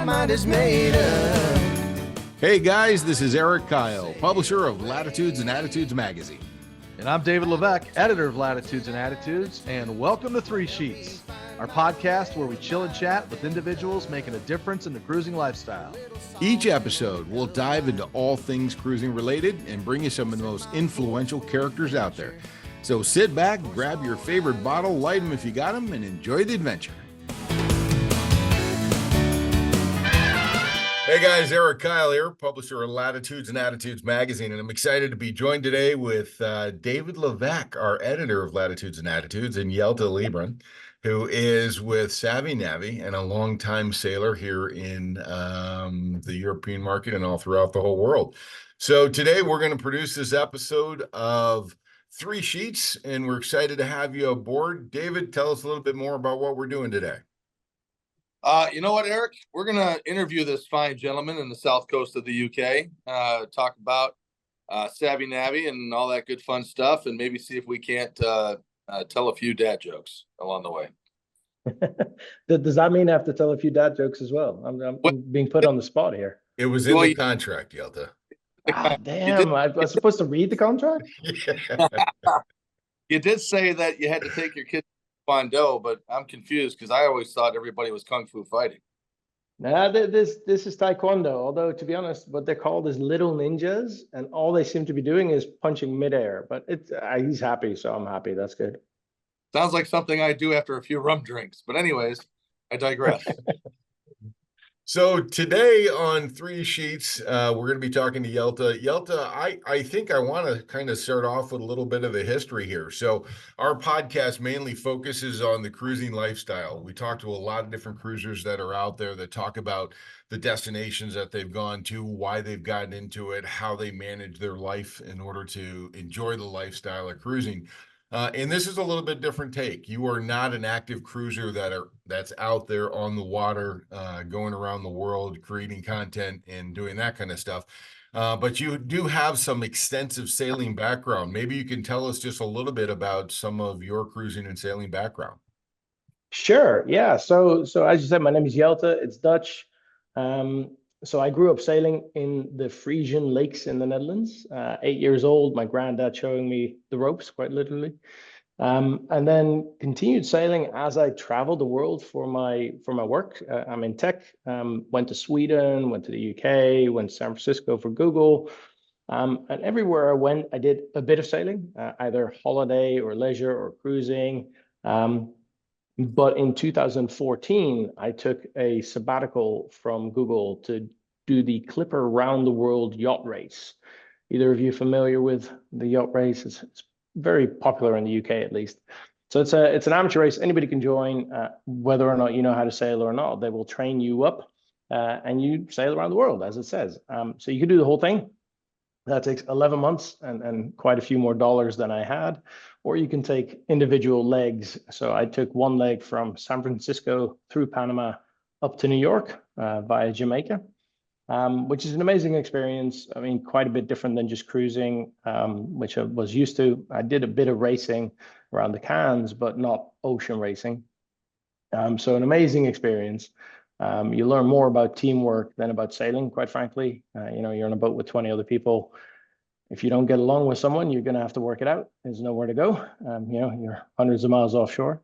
my mind is made up. Hey guys, this is Eric Kyle, publisher of Latitudes and Attitudes magazine. And I'm David Levesque, editor of Latitudes and Attitudes, and welcome to Three Sheets, our podcast where we chill and chat with individuals making a difference in the cruising lifestyle. Each episode, we'll dive into all things cruising related and bring you some of the most influential characters out there. So sit back, grab your favorite bottle, light them if you got them, and enjoy the adventure. Hey guys, Eric Kyle here, publisher of Latitudes and Attitudes magazine, and I'm excited to be joined today with David Levesque, our editor of Latitudes and Attitudes, and Yelta Libran, who is with Savvy Navvy and a longtime sailor here in the European market and all throughout the whole world. So today we're going to produce this episode of Three Sheets, and we're excited to have you aboard. David, tell us a little bit more about what we're doing today. You know what, Eric? We're going to interview this fine gentleman in the south coast of the UK, talk about Savvy Navvy and all that good fun stuff, and maybe see if we can't tell a few dad jokes along the way. Does that mean I have to tell a few dad jokes as well? I'm being put on the spot here. It was in the contract, Yelta. Damn, I was supposed to read the contract? Yeah. You did say that you had to take your kids to Fondo, but I'm confused because I always thought everybody was kung fu fighting. Nah, this is Taekwondo, although to be honest, what they're called is little ninjas, and all they seem to be doing is punching midair. But he's happy, so I'm happy. That's good. Sounds like something I do after a few rum drinks. But anyways, I digress. So today on Three Sheets, we're going to be talking to Yelta. Yelta, I think I want to kind of start off with a little bit of the history here. So our podcast mainly focuses on the cruising lifestyle. We talk to a lot of different cruisers that are out there that talk about the destinations that they've gone to, why they've gotten into it, how they manage their life in order to enjoy the lifestyle of cruising. And this is a little bit different take. You are not an active cruiser that's out there on the water, going around the world, creating content and doing that kind of stuff. But you do have some extensive sailing background. Maybe you can tell us just a little bit about some of your cruising and sailing background. Sure. Yeah. So as you said, my name is Yelta. It's Dutch. So I grew up sailing in the Frisian lakes in the Netherlands. 8 years old, my granddad showing me the ropes, quite literally, and then continued sailing as I traveled the world for my work. I'm in tech. Went to Sweden, went to the UK, went to San Francisco for Google, and everywhere I went, I did a bit of sailing, either holiday or leisure or cruising. But in 2014, I took a sabbatical from Google to do the Clipper Round the World yacht race. Either of you familiar with the yacht race? It's very popular in the UK, at least. So it's an amateur race. Anybody can join, whether or not you know how to sail or not. They will train you up, and you sail around the world, as it says. So you can do the whole thing. That takes 11 months and quite a few more dollars than I had. Or you can take individual legs. So I took one leg from San Francisco through Panama up to New York via Jamaica, which is an amazing experience. I mean, quite a bit different than just cruising, which I was used to. I did a bit of racing around the cans, but not ocean racing. So an amazing experience. You learn more about teamwork than about sailing, quite frankly. You're on a boat with 20 other people. If you don't get along with someone, you're going to have to work it out. There's nowhere to go. You're hundreds of miles offshore.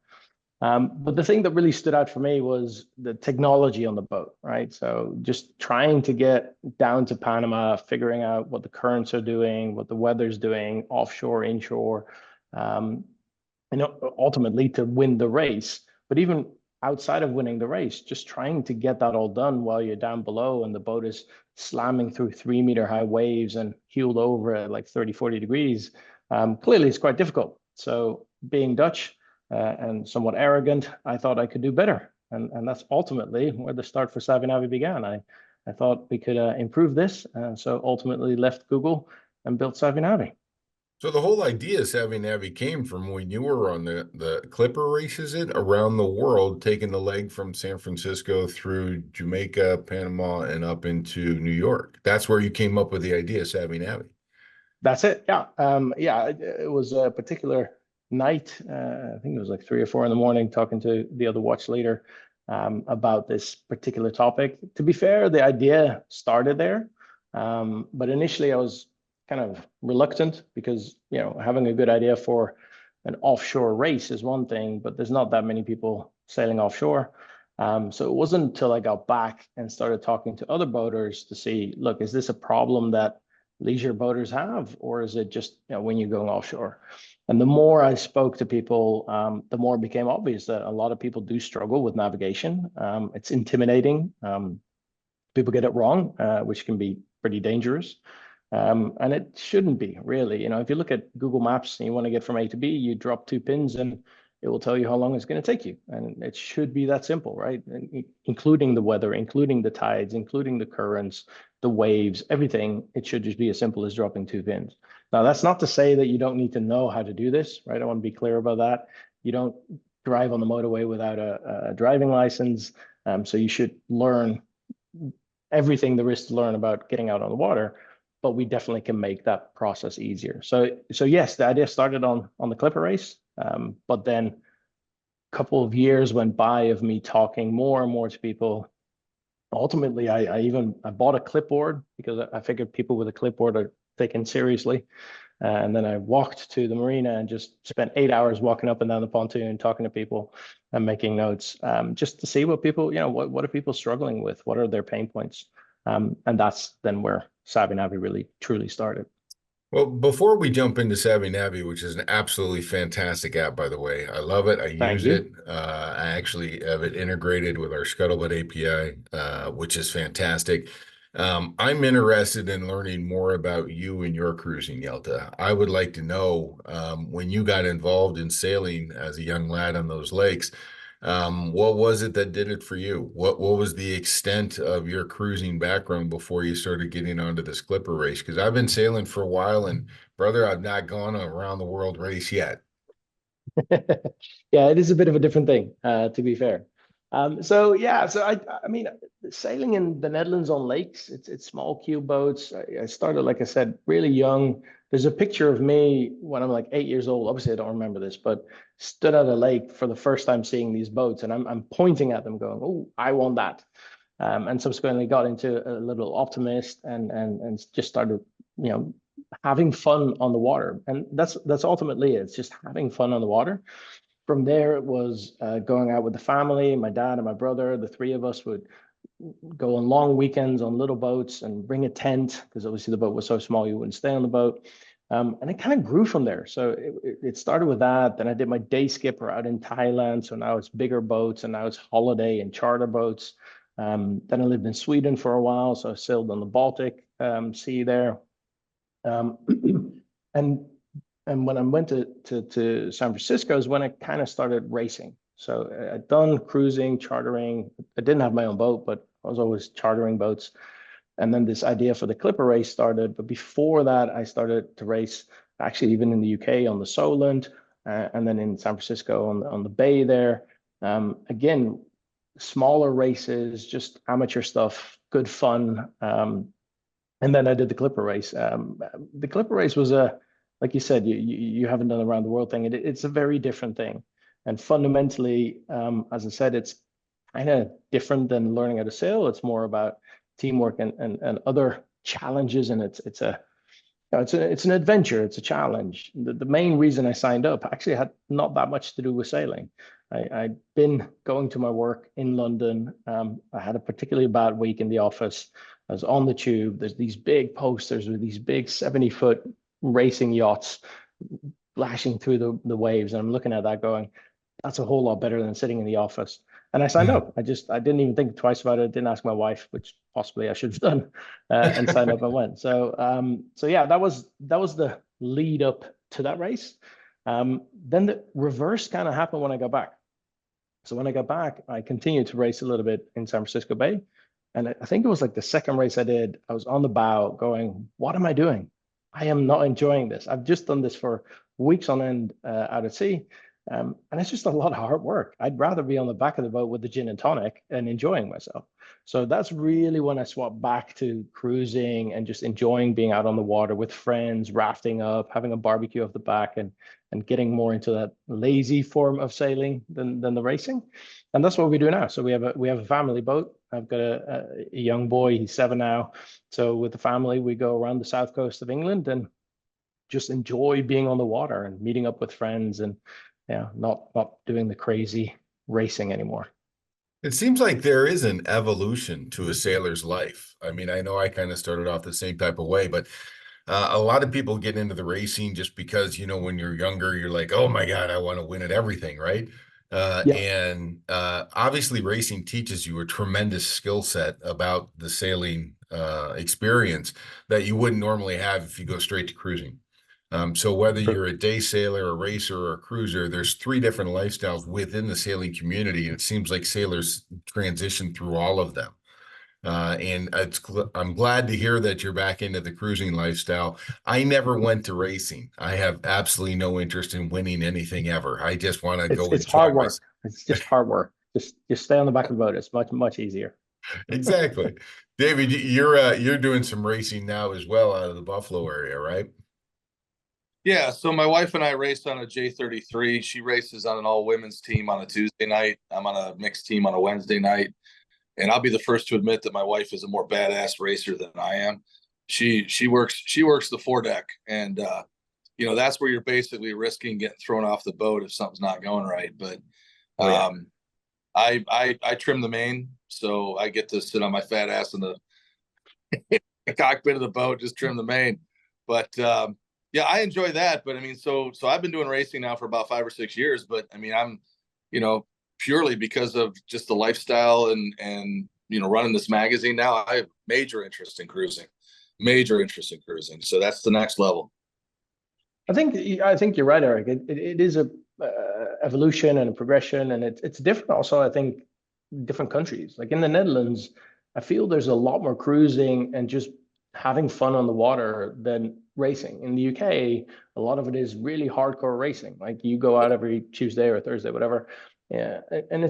But the thing that really stood out for me was the technology on the boat, right? So just trying to get down to Panama, figuring out what the currents are doing, what the weather's doing, offshore, inshore, ultimately to win the race. But even outside of winning the race, just trying to get that all done while you're down below and the boat is slamming through 3-meter high waves and heeled over at like 30, 40 degrees. Clearly, it's quite difficult. So being Dutch and somewhat arrogant, I thought I could do better. And that's ultimately where the start for Savvy Navvy began. I thought we could improve this. So ultimately left Google and built Savvy Navvy. So the whole idea of Savvy Navvy came from when you were on the Clipper race, is it, around the world, taking the leg from San Francisco through Jamaica, Panama, and up into New York. That's where you came up with the idea of Savvy Navvy. That's it. Yeah. It was a particular night. I think it was like 3 or 4 in the morning, talking to the other watch leader. about this particular topic. To be fair, the idea started there, but initially I was kind of reluctant because, you know, having a good idea for an offshore race is one thing, but there's not that many people sailing offshore. So it wasn't until I got back and started talking to other boaters to see, look, is this a problem that leisure boaters have, or is it just, you know, when you're going offshore? And the more I spoke to people, the more it became obvious that a lot of people do struggle with navigation. It's intimidating. People get it wrong, which can be pretty dangerous. And it shouldn't be, really. You know, if you look at Google Maps and you want to get from A to B, you drop 2 pins and it will tell you how long it's going to take you. And it should be that simple, right? And including the weather, including the tides, including the currents, the waves, everything. It should just be as simple as dropping 2 pins. Now, that's not to say that you don't need to know how to do this, right? I want to be clear about that. You don't drive on the motorway without a driving license. So you should learn everything there is to learn about getting out on the water, but we definitely can make that process easier. So yes, the idea started on the Clipper race, but then a couple of years went by of me talking more and more to people. Ultimately, I bought a clipboard because I figured people with a clipboard are taken seriously. And then I walked to the marina and just spent 8 hours walking up and down the pontoon, talking to people and making notes, just to see what people, you know, what are people struggling with? What are their pain points? And that's then where Savvy Navvy really truly started. Well, before we jump into Savvy Navvy, which is an absolutely fantastic app, by the way, I love it. I Thank use you. it. I actually have it integrated with our Scuttlebutt API, which is fantastic. I'm interested in learning more about you and your cruising, Yelta. I would like to know when you got involved in sailing as a young lad on those lakes, what was it that did it for you? What was the extent of your cruising background before you started getting onto this Clipper race? Because I've been sailing for a while, and brother, I've not gone around the world race yet. Yeah, it is a bit of a different thing, to be fair. So yeah, so I mean, sailing in the Netherlands on lakes, it's small cube boats. I started, like I said, really young. There's a picture of me when I'm like 8 years old. Obviously, I don't remember this, but stood at a lake for the first time seeing these boats, and I'm pointing at them, going, "Oh, I want that." And subsequently got into a little optimist and just started, you know, having fun on the water. And that's ultimately it. It's just having fun on the water. From there, it was going out with the family, my dad and my brother. The three of us would go on long weekends on little boats and bring a tent because obviously the boat was so small you wouldn't stay on the boat. And it kind of grew from there. So it started with that. Then I did my day skipper out in Thailand. So now it's bigger boats and now it's holiday and charter boats. Then I lived in Sweden for a while. So I sailed on the Baltic Sea there. Um, and when I went to San Francisco is when I kind of started racing. So I'd done cruising, chartering. I didn't have my own boat, but I was always chartering boats. And then this idea for the Clipper race started. But before that, I started to race actually even in the UK on the Solent, and then in San Francisco on the bay there. Again, smaller races, just amateur stuff, good fun. And then I did the Clipper race. The Clipper race was like you said, you haven't done a round the world thing. It's a very different thing. And fundamentally, as I said, it's kind of different than learning how to sail. It's more about teamwork and other challenges. And it's an adventure. It's a challenge. The main reason I signed up actually had not that much to do with sailing. I'd been going to my work in London. I had a particularly bad week in the office. I was on the tube. There's these big posters with these big 70-foot racing yachts lashing through the waves. And I'm looking at that going, that's a whole lot better than sitting in the office. And I signed up. I didn't even think twice about it. Didn't ask my wife, which possibly I should have done, and signed up and went. So yeah, that was the lead up to that race. Then the reverse kind of happened when I got back. So when I got back, I continued to race a little bit in San Francisco Bay. And I think it was like the second race I did, I was on the bow going, what am I doing? I am not enjoying this. I've just done this for weeks on end out at sea. And it's just a lot of hard work. I'd rather be on the back of the boat with the gin and tonic and enjoying myself. So that's really when I swapped back to cruising and just enjoying being out on the water with friends, rafting up, having a barbecue off the back and getting more into that lazy form of sailing than the racing. And that's what we do now. So we have a family boat. I've got a young boy, he's 7 now. So with the family, we go around the south coast of England and just enjoy being on the water and meeting up with friends, and yeah, not doing the crazy racing anymore. It seems like there is an evolution to a sailor's life. I mean, I know I kind of started off the same type of way, but a lot of people get into the racing just because, when you're younger, you're like, oh my God, I want to win at everything, right? Yeah, And obviously racing teaches you a tremendous skill set about the sailing experience that you wouldn't normally have if you go straight to cruising. So whether true. you're a day sailor, a racer, or a cruiser, there's 3 different lifestyles within the sailing community, and it seems like sailors transition through all of them. And I'm glad to hear that you're back into the cruising lifestyle. I never went to racing. I have absolutely no interest in winning anything ever. I just want to go It's enjoy hard myself. work. It's just hard work. Just stay on the back of the boat. It's much easier. Exactly. David, you're doing some racing now as well out of the Buffalo area, right? Yeah, so my wife and I race on a J33. She races on an all women's team on a Tuesday night. I'm on a mixed team on a Wednesday night. And I'll be the first to admit that my wife is a more badass racer than I am. She works the foredeck, and that's where you're basically risking getting thrown off the boat if something's not going right. But I trim the main, so I get to sit on my fat ass in the cockpit of the boat, just trim the main. But yeah, I enjoy that. But I mean, so I've been doing racing now for about 5 or 6 years. But I mean, I'm purely because of just the lifestyle and running this magazine now, I have major interest in cruising. So that's the next level. I think you're right, Eric. It is a evolution and a progression, and it's different. Also, I think different countries, like in the Netherlands, I feel there's a lot more cruising and just having fun on the water than racing. In the UK, a lot of it is really hardcore racing. Like you go out every Tuesday or Thursday, whatever. Yeah, and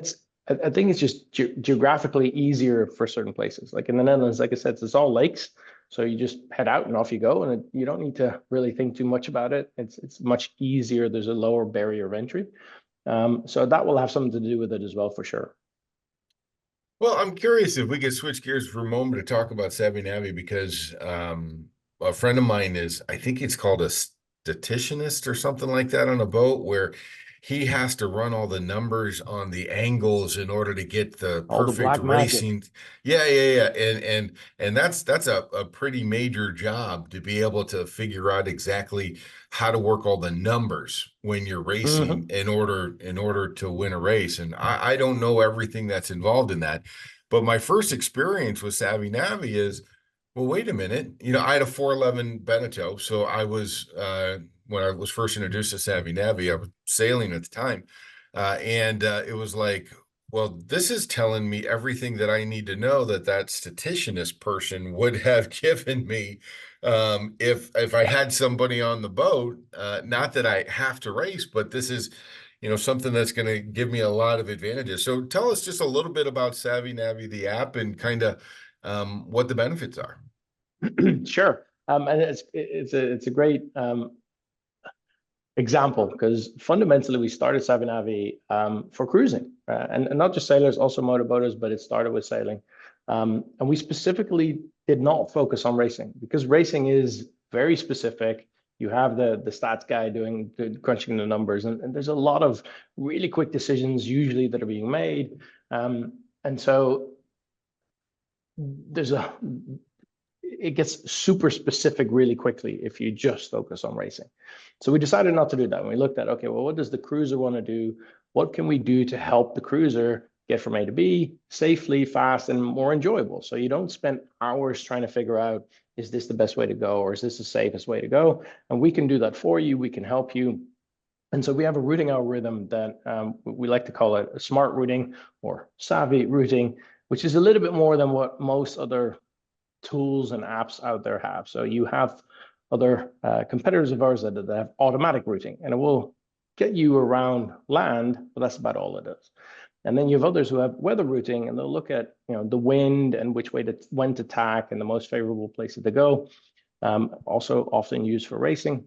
I think it's just geographically easier for certain places. Like in the Netherlands, like I said, it's all lakes. So you just head out and off you go, and you don't need to really think too much about it. It's much easier. There's a lower barrier of entry. So that will have something to do with it as well, for sure. Well, I'm curious if we could switch gears for a moment to talk about Savvy Navvy, because a friend of mine I think it's called a statisticist or something like that on a boat, where he has to run all the numbers on the angles in order to get the All the perfect black magic. racing. Yeah. And that's a pretty major job to be able to figure out exactly how to work all the numbers when you're racing Mhm. in order to win a race. And I don't know everything that's involved in that. But my first experience with Savvy Navvy is, well, wait a minute. I had a 411 Beneteau, so I was when I was first introduced to Savvy Navvy, I was sailing at the time, and it was like, well, this is telling me everything that I need to know that statisticist person would have given me if I had somebody on the boat. Not that I have to race, but this is something that's going to give me a lot of advantages. So tell us just a little bit about Savvy Navvy, the app, and kind of what the benefits are. Sure. And it's a great example, because fundamentally we started Savvy Navvy for cruising, and not just sailors, also motorboaters, but it started with sailing. And we specifically did not focus on racing, because racing is very specific. You have the stats guy doing crunching the numbers, and there's a lot of really quick decisions usually that are being made. And so it gets super specific really quickly if you just focus on racing. So we decided not to do that. And we looked at, okay, well, what does the cruiser want to do? What can we do to help the cruiser get from A to B safely, fast, and more enjoyable? So you don't spend hours trying to figure out, is this the best way to go, or is this the safest way to go? And we can do that for you. We can help you. And so we have a routing algorithm that we like to call it a smart routing or savvy routing, which is a little bit more than what most other tools and apps out there have. So you have other competitors of ours that have automatic routing, and it will get you around land, but that's about all it does. And then you have others who have weather routing, and they'll look at the wind and when to tack and the most favorable places to go. Also often used for racing,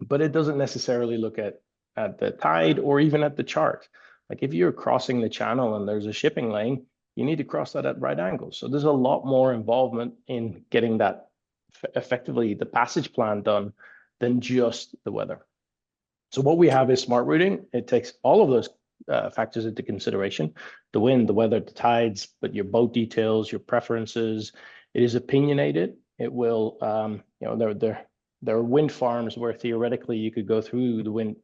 but it doesn't necessarily look at the tide or even at the chart. Like if you're crossing the channel and there's a shipping lane, you need to cross that at right angles. So there's a lot more involvement in getting that effectively the passage plan done than just the weather. So what we have is smart routing. It takes all of those factors into consideration: the wind, the weather, the tides, but your boat details, your preferences. It is opinionated. It will, there are wind farms where theoretically you could go through the wind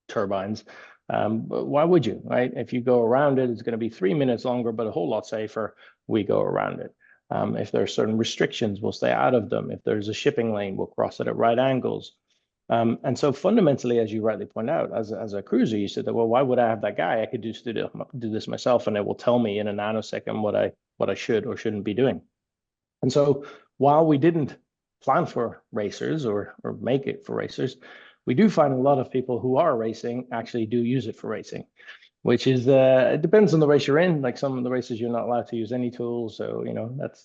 turbines. But why would you, right? If you go around it, it's going to be 3 minutes longer, but a whole lot safer. We go around it. If there are certain restrictions, we'll stay out of them. If there's a shipping lane, we'll cross it at right angles. And so fundamentally, as you rightly point out, as a cruiser, you said that, well, why would I have that guy? I could do this myself, and it will tell me in a nanosecond what I should or shouldn't be doing. And so while we didn't plan for racers or make it for racers, we do find a lot of people who are racing actually do use it for racing, which is it depends on the race you're in. Like some of the races, you're not allowed to use any tools, so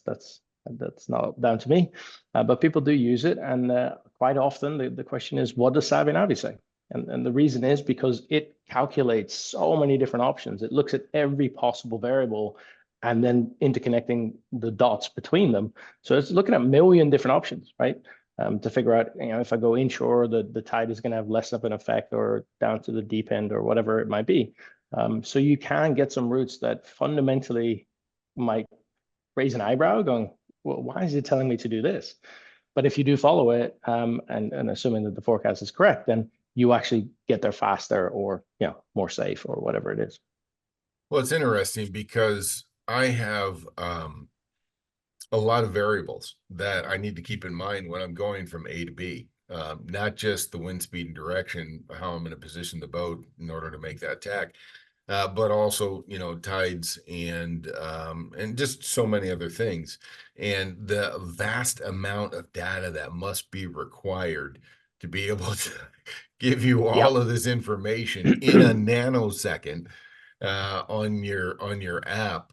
that's not down to me. But people do use it, and quite often the question is, what does Savvy Navvy say? And the reason is because it calculates so many different options. It looks at every possible variable and then interconnecting the dots between them. So it's looking at a million different options, right? To figure out, if I go inshore, the tide is going to have less of an effect, or down to the deep end, or whatever it might be. So you can get some routes that fundamentally might raise an eyebrow going, well, why is it telling me to do this? But if you do follow it, and assuming that the forecast is correct, then you actually get there faster, or more safe, or whatever it is. Well, it's interesting because I have a lot of variables that I need to keep in mind when I'm going from A to B. Not just the wind speed and direction, how I'm going to position the boat in order to make that tack, but also, tides and just so many other things. And the vast amount of data that must be required to be able to give you all of this information in a nanosecond on your app.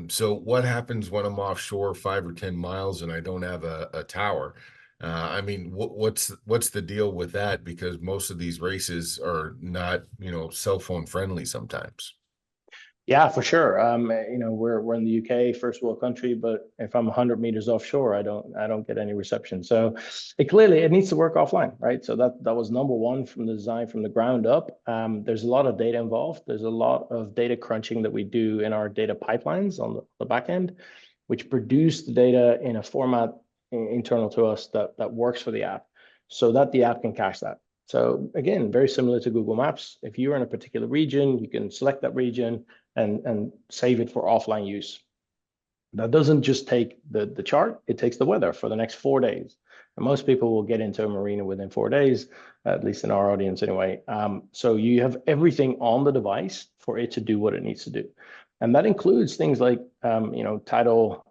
So what happens when I'm offshore 5 or 10 miles and I don't have a tower? I mean, what's the deal with that? Because most of these races are not, cell phone friendly sometimes. Yeah, for sure. We're in the UK, first world country, but if I'm 100 meters offshore, I don't get any reception. So it needs to work offline, right? So that was number one from the design, from the ground up. There's a lot of data involved. There's a lot of data crunching that we do in our data pipelines on the back end, which produce the data in a format internal to us that works for the app, so that the app can cache that. So again, very similar to Google Maps. If you're in a particular region, you can select that region and save it for offline use. That doesn't just take the chart, it takes the weather for the next 4 days. And most people will get into a marina within 4 days, at least in our audience anyway. So you have everything on the device for it to do what it needs to do. And that includes things like tidal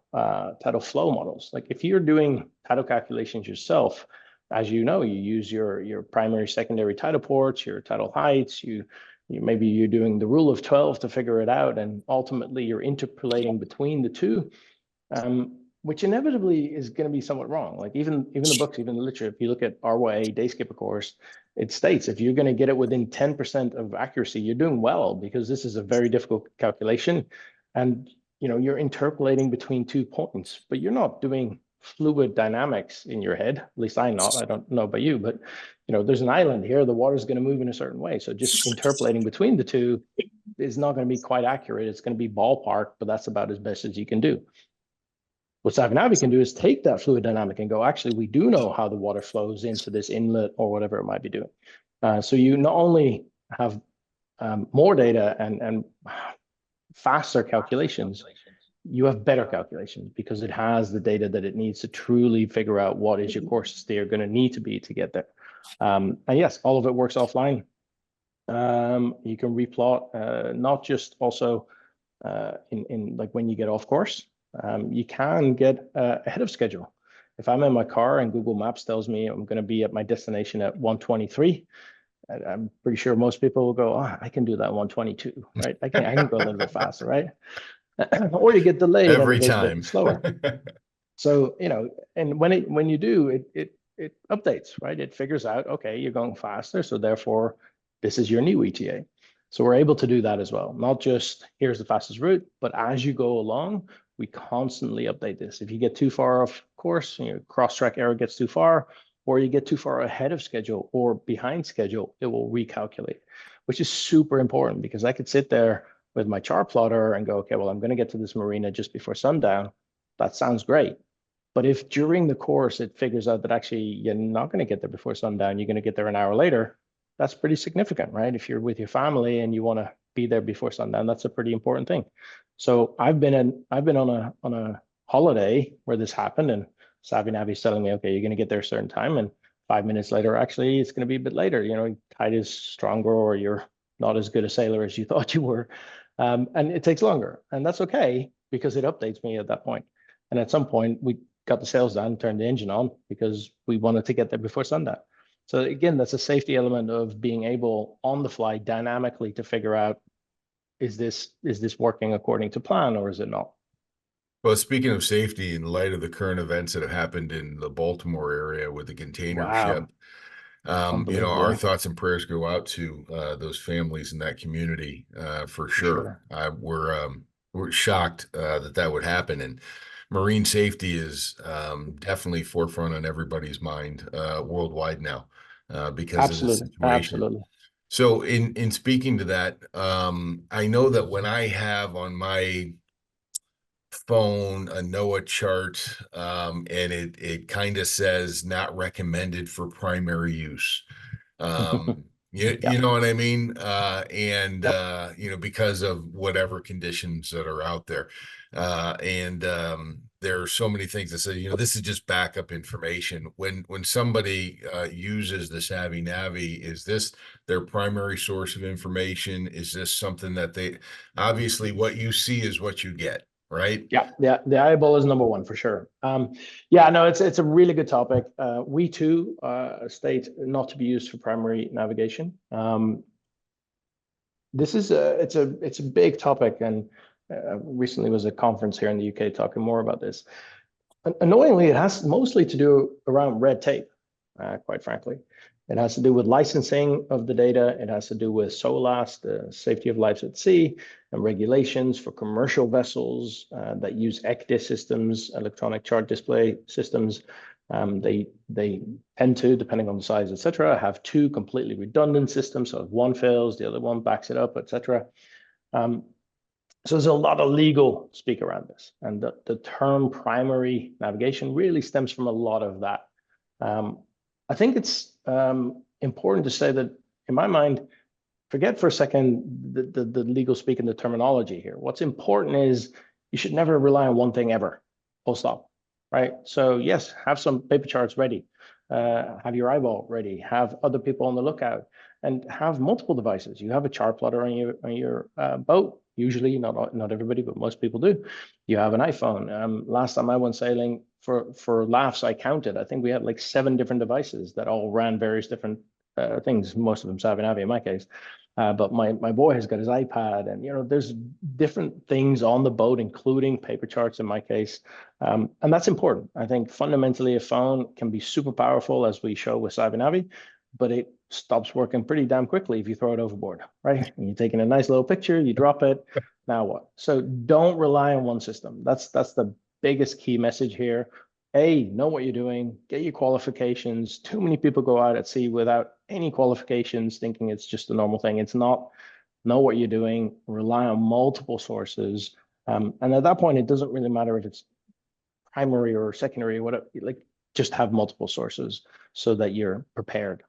flow models. Like if you're doing tidal calculations yourself, as you know, you use your primary, secondary tidal ports, your tidal heights, maybe you're doing the rule of 12 to figure it out, and ultimately you're interpolating between the two, which inevitably is going to be somewhat wrong. Like even the books, even the literature, if you look at RYA Day Skipper course, it states if you're going to get it within 10% of accuracy, you're doing well, because this is a very difficult calculation, and you're interpolating between 2 points, but you're not doing fluid dynamics in your head. At least I'm not. I don't know about you, but there's an island here. The water's going to move in a certain way. So just interpolating between the two is not going to be quite accurate. It's going to be ballpark, but that's about as best as you can do. What Savvy Navvy can do is take that fluid dynamic and go, actually, we do know how the water flows into this inlet or whatever it might be doing. So you not only have more data and faster calculations, you have better calculations, because it has the data that it needs to truly figure out what is your course steer going to need to be to get there. And yes, all of it works offline. You can replot, not just also in like when you get off course, you can get ahead of schedule. If I'm in my car and Google Maps tells me I'm going to be at my destination at 1:23, I'm pretty sure most people will go, I can do that 1:22, right? I can go a little bit faster, right? Or you get delayed Every and it goes a time. bit slower. So, and when you do, it updates, right? It figures out, okay, you're going faster, so therefore this is your new ETA. So we're able to do that as well. Not just here's the fastest route, but as you go along, we constantly update this. If you get too far off course, cross-track error gets too far, or you get too far ahead of schedule or behind schedule, it will recalculate, which is super important because I could sit there with my chart plotter and go, okay, well, I'm going to get to this marina just before sundown. That sounds great. But if during the course it figures out that actually you're not going to get there before sundown, you're going to get there an hour later, that's pretty significant, right? If you're with your family and you want to be there before sundown, that's a pretty important thing. So I've been on a holiday where this happened, and Savvy Navvy's telling me, okay, you're going to get there a certain time, and 5 minutes later, actually, it's going to be a bit later. Tide is stronger, or you're not as good a sailor as you thought you were, and it takes longer, and that's okay because it updates me at that point. And at some point, we got the sails down, turned the engine on because we wanted to get there before sundown. So again, that's a safety element of being able on the fly dynamically to figure out, is this working according to plan or is it not? Well, speaking of safety, in light of the current events that have happened in the Baltimore area with the container ship, Wow. our thoughts and prayers go out to those families in that community for sure. We're shocked that would happen, and marine safety is definitely forefront on everybody's mind worldwide now because of this situation. Absolutely. So in speaking to that, I know that when I have on my phone a NOAA chart and it kind of says not recommended for primary use. You know what I mean? Because of whatever conditions that are out there. There are so many things that say, this is just backup information. When somebody uses the Savvy Navvy, is this their primary source of information? Is this something that obviously what you see is what you get, right? Yeah, the eyeball is number one for sure. It's a really good topic. We too state not to be used for primary navigation. This is it's a big topic, and recently was a conference here in the UK talking more about this. Annoyingly, it has mostly to do around red tape, quite frankly. It has to do with licensing of the data. It has to do with SOLAS, the safety of lives at sea, and regulations for commercial vessels that use ECDIS systems, electronic chart display systems. They tend to, depending on the size, etc., have two completely redundant systems. So if one fails, the other one backs it up, etc. So there's a lot of legal speak around this, and the term primary navigation really stems from a lot of that. I think it's important to say that, in my mind, forget for a second the legal speak and the terminology here. What's important is you should never rely on one thing ever, full stop, right? So yes, have some paper charts ready, have your eyeball ready, have other people on the lookout, and have multiple devices. You have a chart plotter on your boat. Usually, not everybody, but most people do. You have an iPhone. Last time I went sailing, for laughs, I counted. I think we had like 7 different devices that all ran various different things. Most of them Savvy Navvy in my case. But my boy has got his iPad, and there's different things on the boat, including paper charts in my case, and that's important. I think fundamentally a phone can be super powerful, as we show with Savvy Navvy, but it stops working pretty damn quickly if you throw it overboard, right? And you're taking a nice little picture, you drop it, now what? So don't rely on one system. That's the biggest key message here. Know what you're doing, get your qualifications. Too many people go out at sea without any qualifications, thinking it's just a normal thing. It's not. Know what you're doing, rely on multiple sources. And at that point, it doesn't really matter if it's primary or secondary or whatever, just have multiple sources so that you're prepared.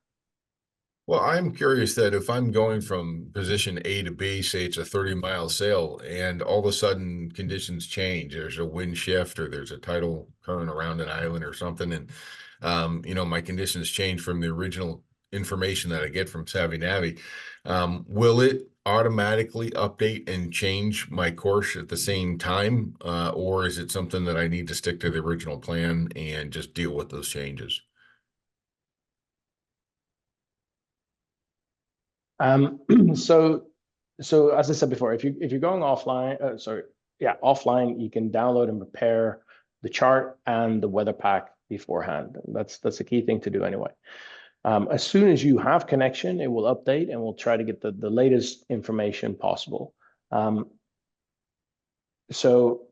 Well, I'm curious that if I'm going from position A to B, say it's a 30-mile sail, and all of a sudden conditions change, there's a wind shift or there's a tidal current around an island or something, and my conditions change from the original information that I get from Savvy Navvy, will it automatically update and change my course at the same time, or is it something that I need to stick to the original plan and just deal with those changes? So as I said before, if you're going offline, offline, you can download and prepare the chart and the weather pack beforehand. That's a key thing to do anyway. As soon as you have connection, it will update and we'll try to get the latest information possible. So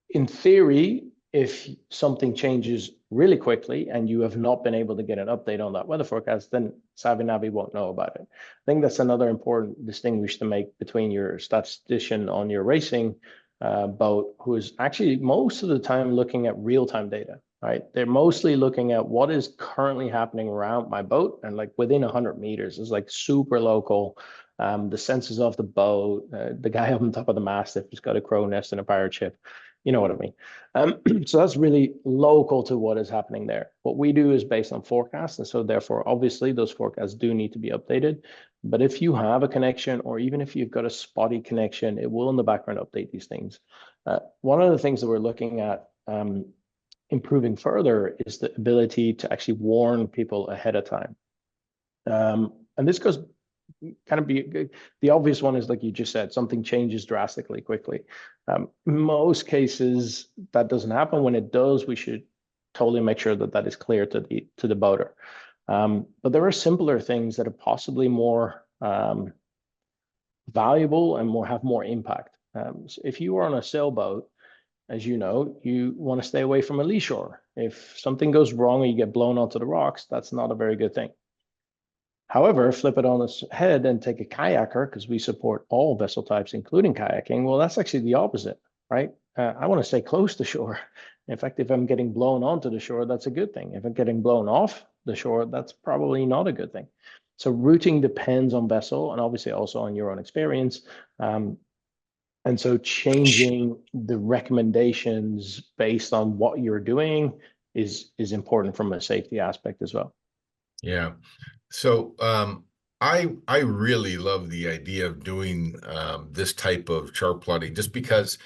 in theory, if something changes really quickly and you have not been able to get an update on that weather forecast, then Savvy Navvy won't know about it. I think that's another important distinguish to make between your statistician on your racing boat, who is actually most of the time looking at real-time data, right? They're mostly looking at what is currently happening around my boat, and like within 100 meters is like super local. The sensors of the boat, the guy up on top of the mast if he's got a crow nest and a pirate ship, you know what I mean? So that's really local to what is happening there. What we do is based on forecasts, and so therefore, obviously, those forecasts do need to be updated. But if you have a connection, or even if you've got a spotty connection, it will in the background update these things. One of the things that we're looking at improving further is the ability to actually warn people ahead of time. And this goes kind of be the obvious one is like you just said, something changes drastically quickly. Most cases that doesn't happen. When it does, we should totally make sure that that is clear to the boater. But there are simpler things that are possibly more valuable and have more impact. So if you are on a sailboat, as you know, you want to stay away from a lee shore. If something goes wrong or you get blown onto the rocks, that's not a very good thing. However, flip it on its head and take a kayaker, because we support all vessel types, including kayaking. Well, that's actually the opposite, right? I want to stay close to shore. In fact, if I'm getting blown onto the shore, that's a good thing. If I'm getting blown off the shore, that's probably not a good thing. So routing depends on vessel and obviously also on your own experience. And so changing the recommendations based on what you're doing is important from a safety aspect as well. Yeah. So I really love the idea of doing this type of chart plotting, just because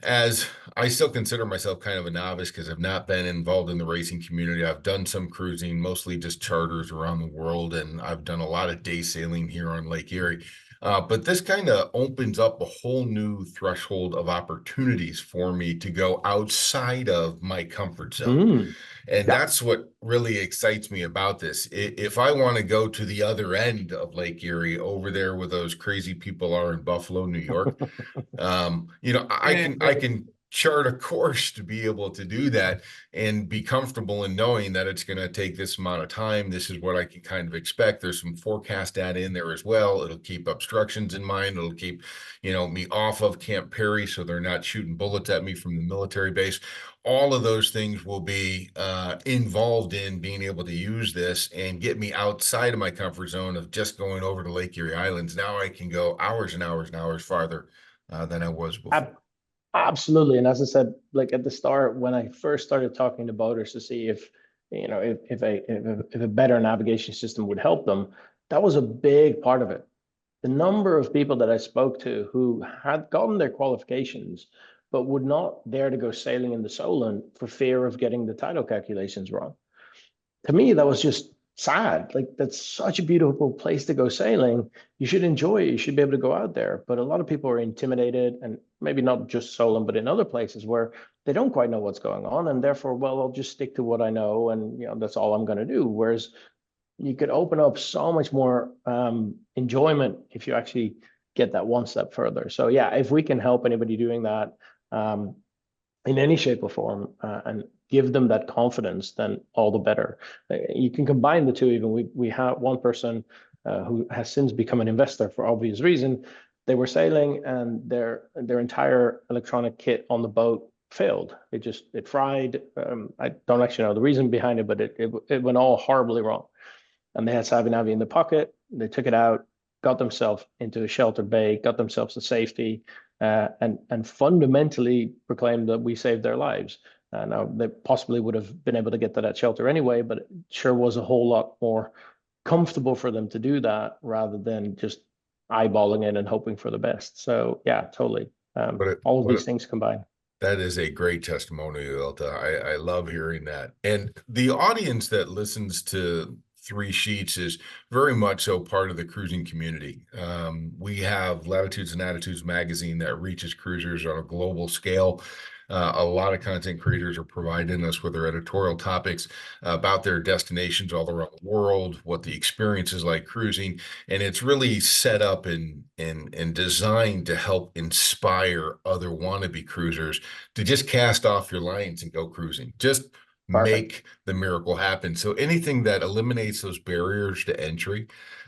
as I still consider myself kind of a novice because I've not been involved in the racing community. I've done some cruising, mostly just charters around the world, and I've done a lot of day sailing here on Lake Erie. But this kind of opens up a whole new threshold of opportunities for me to go outside of my comfort zone. And Yeah. that's what really excites me about this. If I want to go to the other end of Lake Erie, over there where those crazy people are in Buffalo, New York, I can chart a course to be able to do that and be comfortable in knowing that it's going to take this amount of time. This is what I can kind of expect. There's some forecast data in there as well. It'll keep obstructions in mind. It'll keep, me off of Camp Perry, so they're not shooting bullets at me from the military base. All of those things will be involved in being able to use this and get me outside of my comfort zone of just going over to Lake Erie Islands. Now I can go hours and hours and hours farther than I was before. Absolutely. And as I said, like at the start, when I first started talking to boaters to see if a better navigation system would help them, that was a big part of it. The number of people that I spoke to who had gotten their qualifications, but would not dare to go sailing in the Solent for fear of getting the tidal calculations wrong. To me, that was just sad. Like, that's such a beautiful place to go sailing. You should enjoy it. You should be able to go out there. But a lot of people are intimidated, and maybe not just Solent, but in other places where they don't quite know what's going on. And therefore, well, I'll just stick to what I know. And, that's all I'm going to do. Whereas you could open up so much more enjoyment if you actually get that one step further. So yeah, if we can help anybody doing that in any shape or form and give them that confidence, then all the better. You can combine the two. Even we have one person who has since become an investor for obvious reason. They were sailing and their entire electronic kit on the boat failed. It fried. I don't actually know the reason behind it, but it went all horribly wrong. And they had Savvy Navvy in the pocket. They took it out, got themselves into a sheltered bay, got themselves to safety, and fundamentally proclaimed that we saved their lives. Now, they possibly would have been able to get to that shelter anyway, but it sure was a whole lot more comfortable for them to do that rather than just eyeballing it and hoping for the best. So yeah, totally. All of these things combined. That is a great testimonial, Elta. I love hearing that. And the audience that listens to Three Sheets is very much so part of the cruising community. We have Latitudes and Attitudes magazine that reaches cruisers on a global scale. A lot of content creators are providing us with their editorial topics about their destinations all around the world, what the experience is like cruising, and it's really set up and designed to help inspire other wannabe cruisers to just cast off your lines and go cruising. Just Perfect. make the miracle happen. So anything that eliminates those barriers to entry,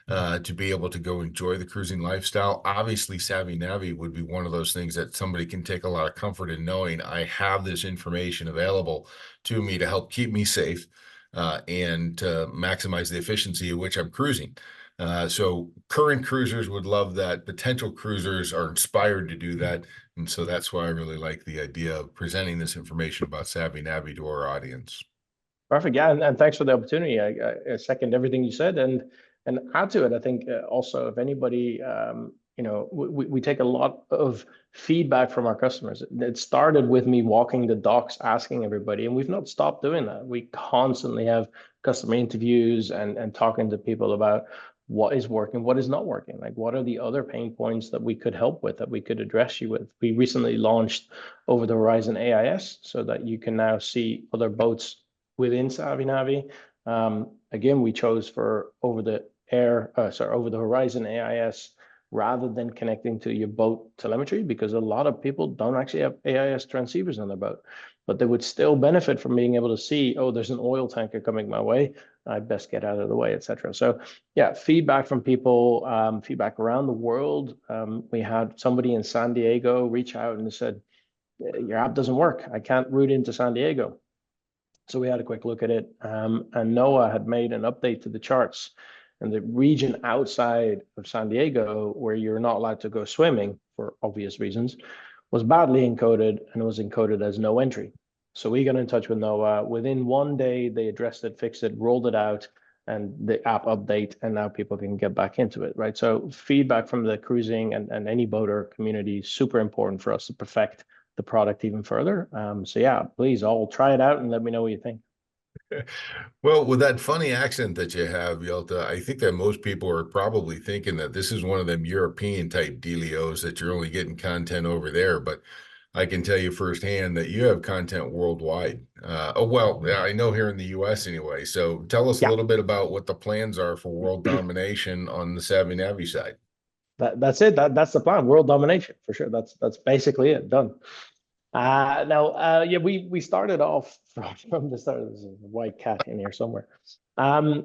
to be able to go enjoy the cruising lifestyle. Obviously, Savvy Navvy would be one of those things that somebody can take a lot of comfort in knowing I have this information available to me to help keep me safe, and to maximize the efficiency at which I'm cruising. So current cruisers would love that. Potential cruisers are inspired to do that. And so that's why I really like the idea of presenting this information about Savvy Navvy to our audience. Perfect. Yeah, and thanks for the opportunity. I second everything you said, and add to it. I think also, if anybody, we take a lot of feedback from our customers. It started with me walking the docks, asking everybody, and we've not stopped doing that. We constantly have customer interviews and talking to people about what is working, what is not working. Like, what are the other pain points that we could help with, that we could address you with. We recently launched Over the Horizon AIS, so that you can now see other boats within Savvy Navvy. Again, we chose for over the horizon AIS rather than connecting to your boat telemetry, because a lot of people don't actually have AIS transceivers on their boat, but they would still benefit from being able to see, oh, there's an oil tanker coming my way, I best get out of the way, etc. So yeah, feedback from people, feedback around the world. We had somebody in San Diego reach out and said, your app doesn't work, I can't route into San Diego. So we had a quick look at it, and NOAA had made an update to the charts, and the region outside of San Diego, where you're not allowed to go swimming for obvious reasons, was badly encoded, and it was encoded as no entry. So we got in touch with NOAA. Within one day, they addressed it, fixed it, rolled it out, and the app update, and now people can get back into it, right? So feedback from the cruising and any boater community is super important for us to perfect the product even further. So yeah, please all try it out and let me know what you think. Well, with that funny accent that you have, Yelta, I think that most people are probably thinking that this is one of them European type dealios, that you're only getting content over there. But I can tell you firsthand that you have content worldwide. Well, I know here in the US anyway. So tell us a Yeah, little bit about what the plans are for world domination on the Savvy Navvy side. that's it. That's the plan. World domination for sure. That's basically it. Done. Yeah, we started off from the start. There's a white cat in here somewhere. To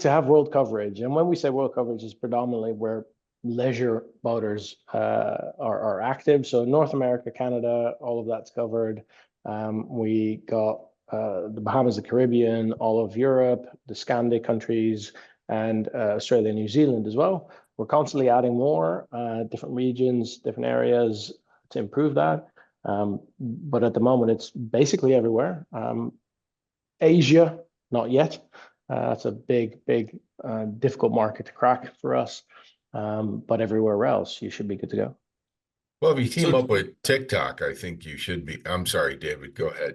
have world coverage, and when we say world coverage, is predominantly where leisure boaters are active. So North America, Canada, all of that's covered. We got the Bahamas, the Caribbean, all of Europe, the Scandi countries, and Australia, New Zealand as well. We're constantly adding more different regions, different areas to improve that. But at the moment, it's basically everywhere. Asia, not yet. That's a big, difficult market to crack for us. But everywhere else, you should be good to go. Well, if you team up with TikTok, I think you should be. I'm sorry, David, go ahead.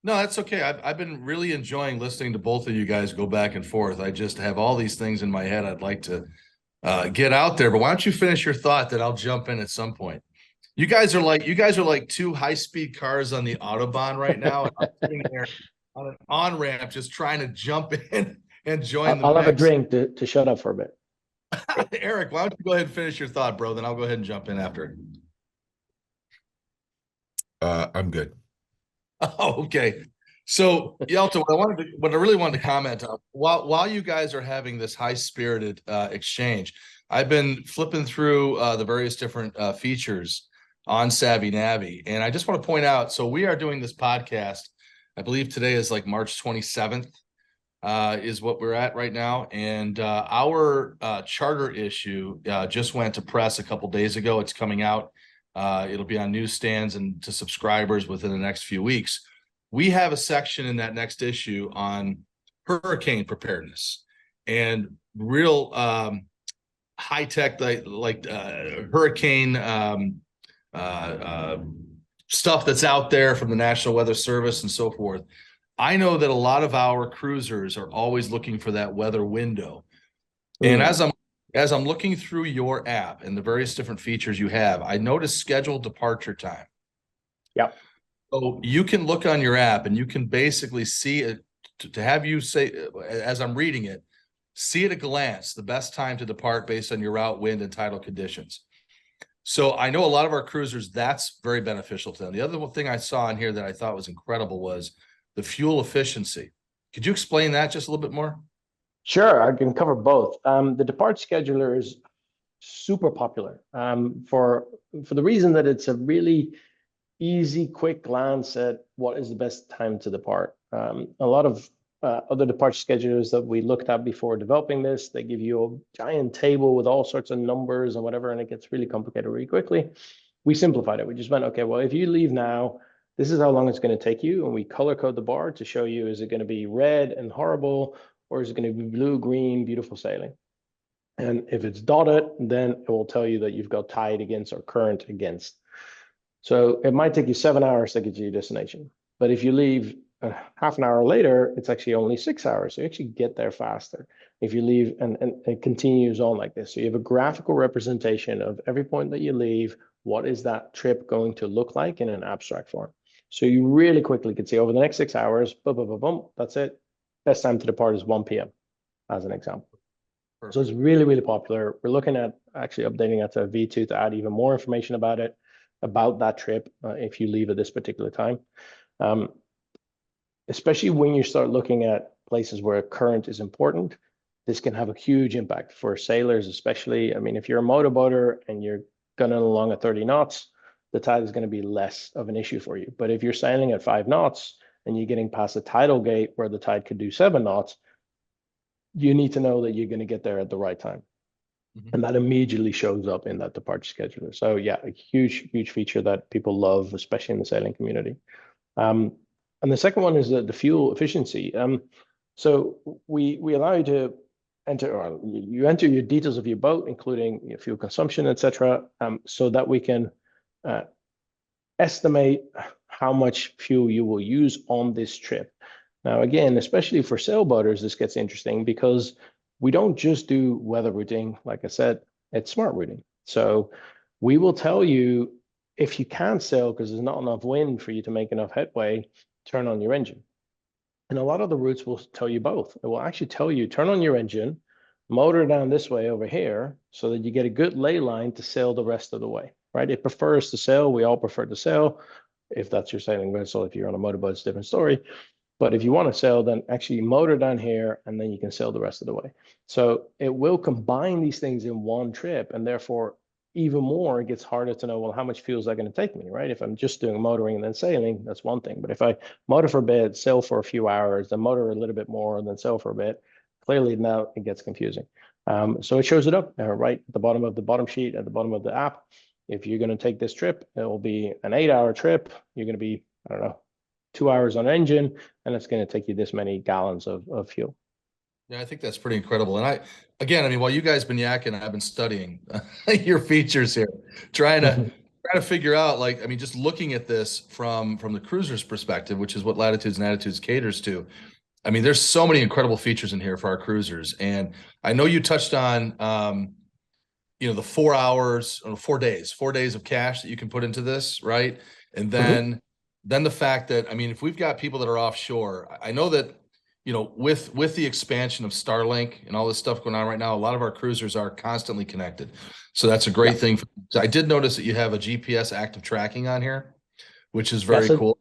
No, that's okay. I've been really enjoying listening to both of you guys go back and forth. I just have all these things in my head I'd like to get out there. But why don't you finish your thought, that I'll jump in at some point. You guys are like two high-speed cars on the Autobahn right now. And I'm sitting there on an on-ramp just trying to jump in and join the I'll have a mix. drink to shut up for a bit. Eric, why don't you go ahead and finish your thought, bro? Then I'll go ahead and jump in after. I'm good. Oh, okay. So, Yelta, what I really wanted to comment on, while you guys are having this high-spirited exchange, I've been flipping through the various different features on Savvy Navvy, and I just want to point out, so we are doing this podcast, I believe today is like March 27th, is what we're at right now, and our charter issue just went to press a couple days ago. It's coming out. It'll be on newsstands and to subscribers within the next few weeks. We have a section in that next issue on hurricane preparedness and real high-tech like hurricane stuff that's out there from the National Weather Service and so forth. I know that a lot of our cruisers are always looking for that weather window. And as I'm looking through your app and the various different features you have, I noticed scheduled departure time. Yeah. So you can look on your app and you can basically see it to have you say, as I'm reading it, see at a glance the best time to depart based on your route, wind, and tidal conditions. So I know a lot of our cruisers, that's very beneficial to them. The other thing I saw in here that I thought was incredible was the fuel efficiency. Could you explain that just a little bit more? Sure, I can cover both. The depart scheduler is super popular for the reason that it's a really easy, quick glance at what is the best time to depart. A lot of other departure schedulers that we looked at before developing this, they give you a giant table with all sorts of numbers and whatever, and it gets really complicated really quickly. We simplified it. We just went, okay, well, if you leave now, this is how long it's going to take you. And we color code the bar to show you, is it going to be red and horrible, or is it going to be blue, green, beautiful sailing? And if it's dotted, then it will tell you that you've got tide against or current against. So it might take you 7 hours to get to your destination. But if you leave half an hour later, it's actually only 6 hours. So you actually get there faster. If you leave, and it continues on like this. So you have a graphical representation of every point that you leave. What is that trip going to look like in an abstract form? So you really quickly can see over the next 6 hours, boom, boom, boom, boom, that's it. Best time to depart is 1 p.m. as an example. Perfect. So it's really, really popular. We're looking at actually updating it to a V2 to add even more information about it, about that trip, if you leave at this particular time. Especially when you start looking at places where current is important, this can have a huge impact for sailors, especially. I mean, if you're a motorboater and you're gunning along at 30 knots, the tide is going to be less of an issue for you. But if you're sailing at 5 knots and you're getting past a tidal gate where the tide could do 7 knots, you need to know that you're going to get there at the right time. Mm-hmm. And that immediately shows up in that departure scheduler. So yeah, a huge, huge feature that people love, especially in the sailing community. And the second one is the fuel efficiency. So we allow you to enter, or you enter your details of your boat, including your fuel consumption, etc., so that we can estimate how much fuel you will use on this trip. Now, again, especially for sailboaters, this gets interesting because we don't just do weather routing. Like I said, it's smart routing. So we will tell you if you can't sail because there's not enough wind for you to make enough headway, turn on your engine. And a lot of the routes will tell you both. It will actually tell you, turn on your engine, motor down this way over here so that you get a good ley line to sail the rest of the way, right? It prefers to sail. We all prefer to sail. If that's your sailing vessel, if you're on a motorboat, it's a different story. But if you want to sail, then actually motor down here, and then you can sail the rest of the way. So it will combine these things in one trip, and therefore, even more, it gets harder to know, well, how much fuel is that going to take me, right? If I'm just doing motoring and then sailing, that's one thing. But if I motor for a bit, sail for a few hours, then motor a little bit more, and then sail for a bit, clearly now it gets confusing. So it shows it up right at the bottom of the bottom sheet, at the bottom of the app. If you're going to take this trip, it will be an 8-hour trip. You're going to be, I don't know, 2 hours on engine, and it's going to take you this many gallons of fuel. Yeah, I think that's pretty incredible. And I mean, while you guys been yakking, I've been studying your features here, trying to figure out, like, I mean, just looking at this from the cruiser's perspective, which is what Latitudes and Attitudes caters to. I mean, there's so many incredible features in here for our cruisers. And I know you touched on, the 4 hours, 4 days, 4 days of cash that you can put into this, right? And then the fact that, I mean, if we've got people that are offshore, I know that, with the expansion of Starlink and all this stuff going on right now, a lot of our cruisers are constantly connected. So that's a great thing. So I did notice that you have a GPS active tracking on here, which is very cool.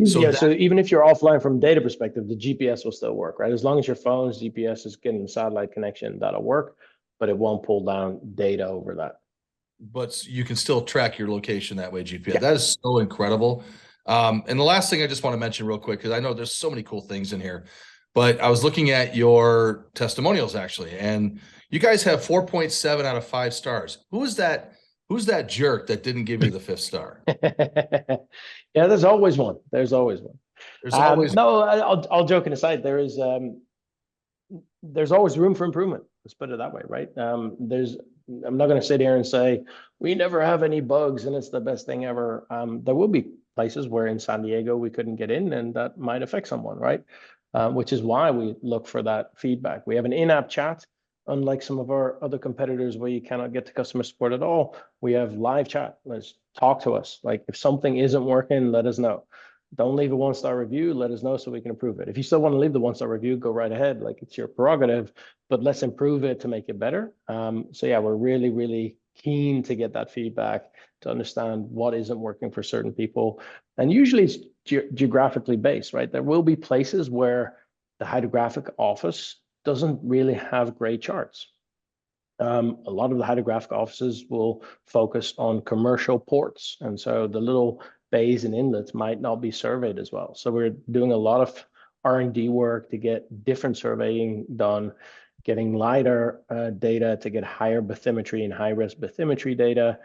So even if you're offline from a data perspective, the GPS will still work, right? As long as your phone's GPS is getting a satellite connection, that'll work, but it won't pull down data over that. But you can still track your location that way, GPS. Yeah. That is so incredible. And the last thing I just want to mention real quick, because I know there's so many cool things in here, but I was looking at your testimonials actually, and you guys have 4.7 out of 5 stars. Who's that jerk that didn't give you the 5th star? Yeah, there's always one. There's always one. No, I'll joking aside, there's always room for improvement. Let's put it that way, right? I'm not going to sit here and say we never have any bugs and it's the best thing ever. There will be places where in San Diego we couldn't get in, and that might affect someone, right? Which is why we look for that feedback. We have an in-app chat. unlike some of our other competitors where you cannot get to customer support at all, we have live chat. Let's talk to us. Like if something isn't working, let us know. Don't leave a 1-star review. Let us know so we can improve it. If you still want to leave the 1-star review, go right ahead. Like it's your prerogative, but let's improve it to make it better. So yeah, we're really, really keen to get that feedback to understand what isn't working for certain people. And usually it's geographically based, right? There will be places where the hydrographic office doesn't really have great charts. A lot of the hydrographic offices will focus on commercial ports. And so the little bays and inlets might not be surveyed as well. So we're doing a lot of R&D work to get different surveying done, getting lighter data to get higher bathymetry and high-res bathymetry data,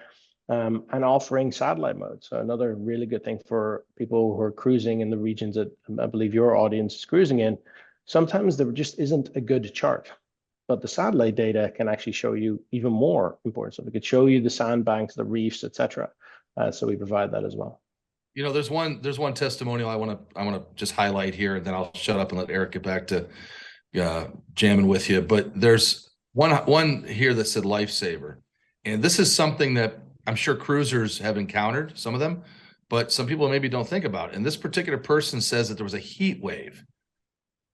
and offering satellite mode. So another really good thing for people who are cruising in the regions that I believe your audience is cruising in, sometimes there just isn't a good chart, but the satellite data can actually show you even more important stuff. It could show you the sandbanks, the reefs, etc. So we provide that as well. You know, there's one testimonial I want to just highlight here, and then I'll shut up and let Eric get back to jamming with you. But there's one here that said Lifesaver, and this is something that I'm sure cruisers have encountered, some of them, but some people maybe don't think about. And this particular person says that there was a heat wave,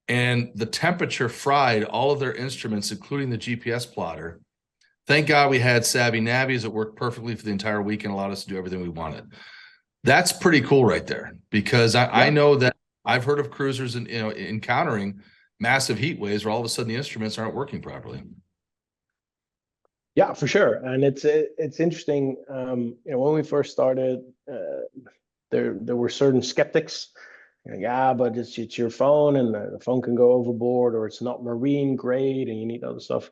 and the temperature fried all of their instruments, including the GPS plotter. Thank God we had Savvy Navvies that worked perfectly for the entire week and allowed us to do everything we wanted. That's pretty cool right there, because I know that I've heard of cruisers encountering massive heat waves where all of a sudden the instruments aren't working properly. Yeah, for sure. And it's interesting. When we first started, there were certain skeptics. Yeah, but it's your phone, and the phone can go overboard, or it's not marine grade, and you need other stuff.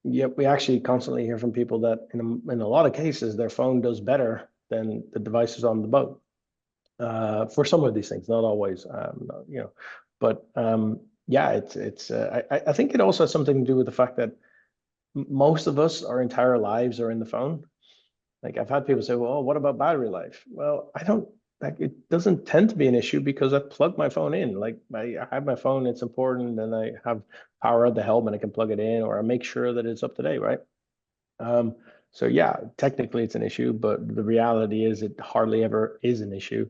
Yep, we actually constantly hear from people that in a lot of cases their phone does better than the devices on the boat. For some of these things, not always, but yeah, I think it also has something to do with the fact that most of us, our entire lives are in the phone. Like I've had people say, well, what about battery life? Well, I don't, like, it doesn't tend to be an issue because I plug my phone in. Like I have my phone, it's important, and I have power at the helm and I can plug it in, or I make sure that it's up to date, right? So yeah, technically it's an issue, but the reality is it hardly ever is an issue.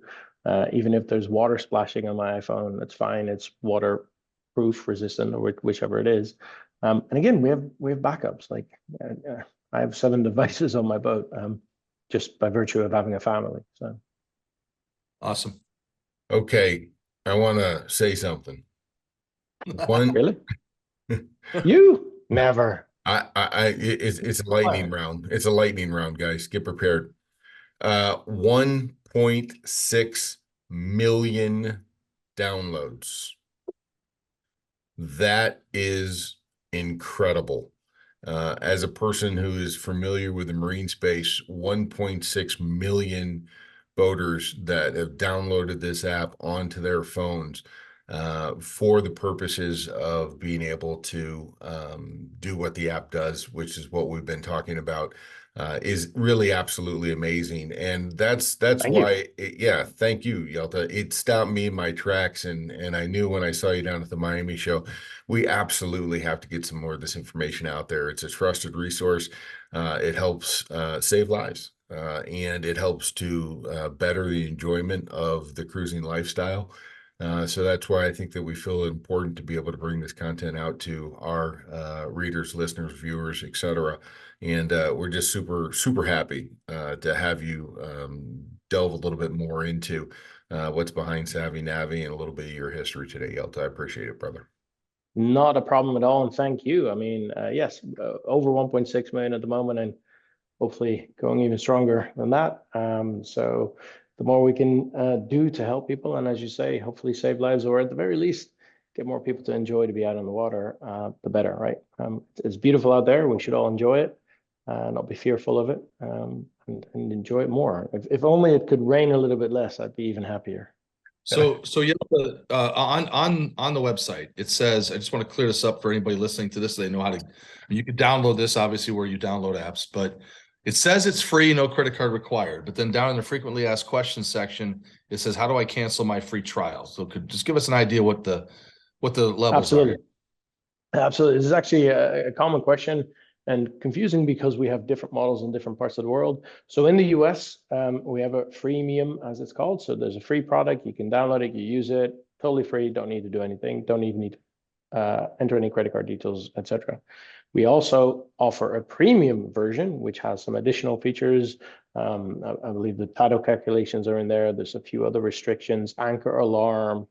Even if there's water splashing on my iPhone, that's fine. It's waterproof, resistant, or whichever it is. And again, we have backups. Like I have 7 devices on my boat, just by virtue of having a family. So awesome. Okay, I want to say something. One, really, you never. it's a lightning round. It's a lightning round, guys. Get prepared. 1.6 million downloads. That is incredible. As a person who is familiar with the marine space, 1.6 million boaters that have downloaded this app onto their phones for the purposes of being able to do what the app does, which is what we've been talking about, is really absolutely amazing. And that's why, yeah, thank you, Yelta. It stopped me in my tracks, and I knew when I saw you down at the Miami show, we absolutely have to get some more of this information out there. It's a trusted resource. It helps save lives, and it helps to better the enjoyment of the cruising lifestyle. So that's why I think that we feel it important to be able to bring this content out to our readers, listeners, viewers, etc. And we're just super, super happy to have you delve a little bit more into what's behind Savvy Navvy and a little bit of your history today, Yelta. I appreciate it, brother. Not a problem at all, and thank you. I mean, yes, over 1.6 million at the moment, and hopefully going even stronger than that. So the more we can do to help people, and as you say, hopefully save lives, or at the very least, get more people to enjoy to be out on the water, the better, right? It's beautiful out there. We should all enjoy it, not be fearful of it, and enjoy it more. If only it could rain a little bit less, I'd be even happier. So yeah, on the website, it says, I just want to clear this up for anybody listening to this, so they know how to, you can download this obviously where you download apps, but it says it's free, no credit card required. But then down in the frequently asked questions section, it says, how do I cancel my free trial? So could just give us an idea what the levels Absolutely. are. Absolutely. This is actually a common question and confusing because we have different models in different parts of the world. So in the US, we have a freemium, as it's called. So there's a free product. You can download it, you use it, totally free. Don't need to do anything. Don't even need to enter any credit card details, etc. We also offer a premium version, which has some additional features. I believe the title calculations are in there. There's a few other restrictions, anchor alarm.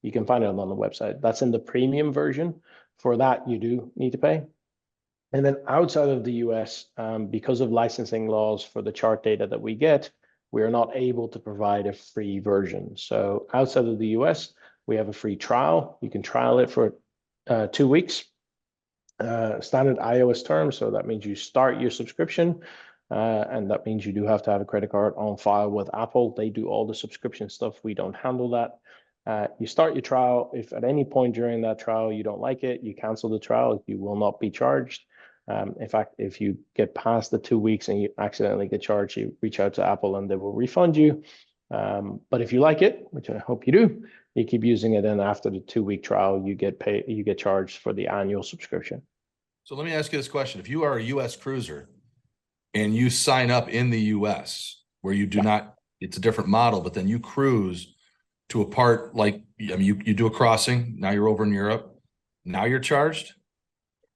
You can find it on the website. That's in the premium version. For that, you do need to pay. And then outside of the US, because of licensing laws for the chart data that we get, we are not able to provide a free version. So outside of the US, we have a free trial. You can trial it for 2 weeks, standard iOS terms. So that means you start your subscription, and that means you do have to have a credit card on file with Apple. They do all the subscription stuff. We don't handle that. You start your trial. If at any point during that trial you don't like it, you cancel the trial. You will not be charged. In fact, if you get past the 2 weeks and you accidentally get charged, you reach out to Apple and they will refund you. But if you like it, which I hope you do, you keep using it, and after the 2 week trial, you get charged for the annual subscription. So let me ask you this question. If you are a US cruiser and you sign up in the US where you do not, it's a different model, but then you cruise to a part like, I mean, you do a crossing, now you're over in Europe, now you're charged?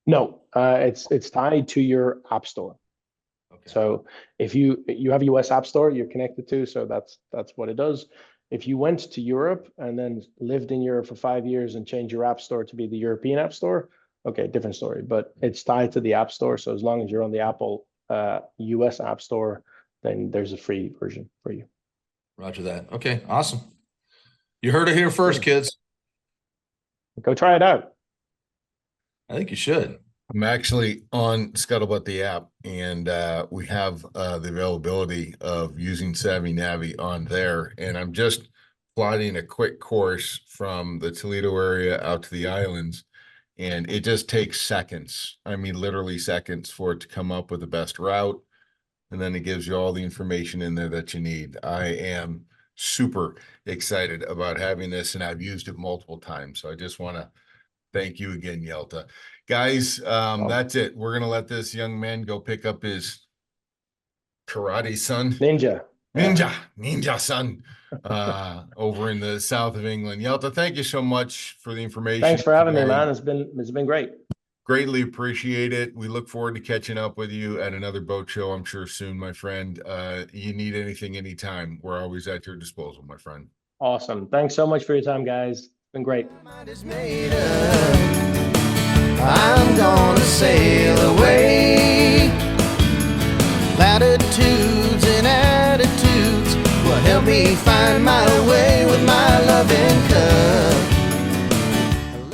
No, it's tied to your app store. Okay. So if you have a US app store you're connected to, so that's what it does. If you went to Europe and then lived in Europe for 5 years and changed your app store to be the European app store, okay, different story, but it's tied to the app store. So as long as you're on the Apple US app store, then there's a free version for you. Roger that. Okay, awesome. You heard it here first, kids. Go try it out. I think you should. I'm actually on Scuttlebutt the app, and we have the availability of using Savvy Navvy on there. And I'm just plotting a quick course from the Toledo area out to the islands, and it just takes seconds. I mean, literally seconds for it to come up with the best route. And then it gives you all the information in there that you need. I am super excited about having this, and I've used it multiple times. So I just want to thank you again, Yelta. Guys, that's it. We're going to let this young man go pick up his karate son. Ninja son, over in the south of England. Yelta, thank you so much for the information. Thanks for having me, man. It's been great. Greatly appreciate it. We look forward to catching up with you at another boat show, I'm sure soon, my friend. You need anything, anytime, we're always at your disposal, my friend. Awesome. Thanks so much for your time, guys. It's been great. I'm gonna sail away. Latitudes and attitudes will help me find my way.